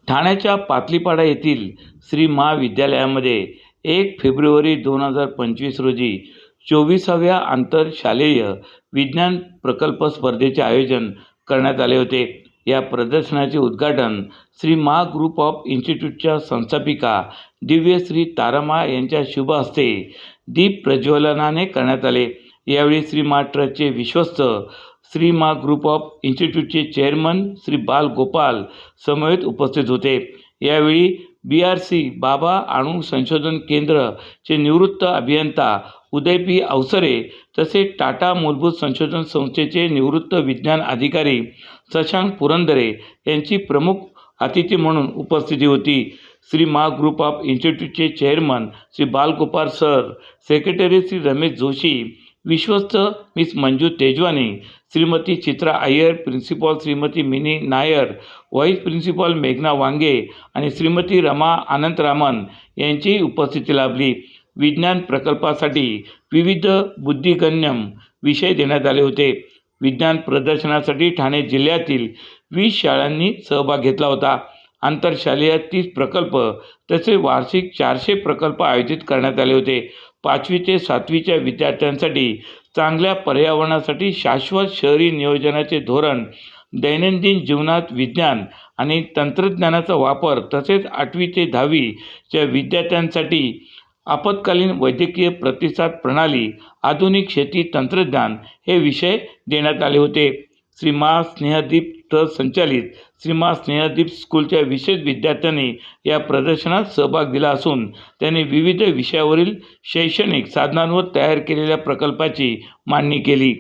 ठाण्याच्या पातलीपाडा येथील श्री महाविद्यालयामध्ये 1 फेब्रुवारी 2025 रोजी 24व्या आंतरशालेय विज्ञान प्रकल्प स्पर्धेचे आयोजन करण्यात आले होते. या प्रदर्शनाचे उद्घाटन श्री मा ग्रुप ऑफ इन्स्टिट्यूटच्या संस्थापिका दिव्यश्री तारामा यांच्या शुभ हस्ते दीप प्रज्वलनाने करण्यात आले. यावेळी श्री मा ट्रस्टचे विश्वस्त श्री मा ग्रुप ऑफ इन्स्टिट्यूटचे चेअरमन श्री बाल गोपाल समवेत उपस्थित होते. यावेळी BRC बाबा अणु संशोधन केंद्र चे निवृत्त अभियंता उदय पी अवसरे तसेच टाटा मूलभूत संशोधन संस्थेचे निवृत्त विज्ञान अधिकारी शशांक पुरंदरे यांची प्रमुख अतिथी म्हणून उपस्थिती होती. श्री मा ग्रुप ऑफ इन्स्टिट्यूटचे chairman Shri Balgopal sir, secretary Shri Ramesh Joshi, विश्वस्त miss Manju Tejwani, Shrimati Chitra Iyer, principal Shrimati Mini Nair, vice principal मेघना वांगे आणि श्रीमती रमा अनंतरामन यांची उपस्थिती लाभली. विज्ञान प्रकल्पासाठी विविध बुद्धिगम्य विषय देण्यात आले होते. विज्ञान प्रदर्शनासाठी ठाणे जिल्ह्यातील 20 शाळांनी सहभाग घेतला होता. आंतरशालेय 30 प्रकल्प तसेच वार्षिक 400 प्रकल्प आयोजित करण्यात आले होते. 5वी ते 7वीच्या विद्यार्थ्यांसाठी चांगल्या पर्यावरणासाठी शाश्वत शहरी नियोजनाचे धोरण, दैनंदिन जीवनात विज्ञान आणि तंत्रज्ञानाचा वापर तसेच 8वी ते 10वीच्या विद्यार्थ्यांसाठी आपत्कालीन वैद्यकीय प्रतिसाद प्रणाली, आधुनिक शेती तंत्रज्ञान हे विषय देण्यात आले होते. श्री मा स्नेहदीप ट्रस्ट संचालित श्री मा स्नेहदीप स्कूलच्या विशेष विद्यार्थ्यांनी या प्रदर्शनात सहभाग दिला असून त्यांनी विविध विषयावरील शैक्षणिक साधनांवर तयार केलेल्या प्रकल्पाची मांडणी केली.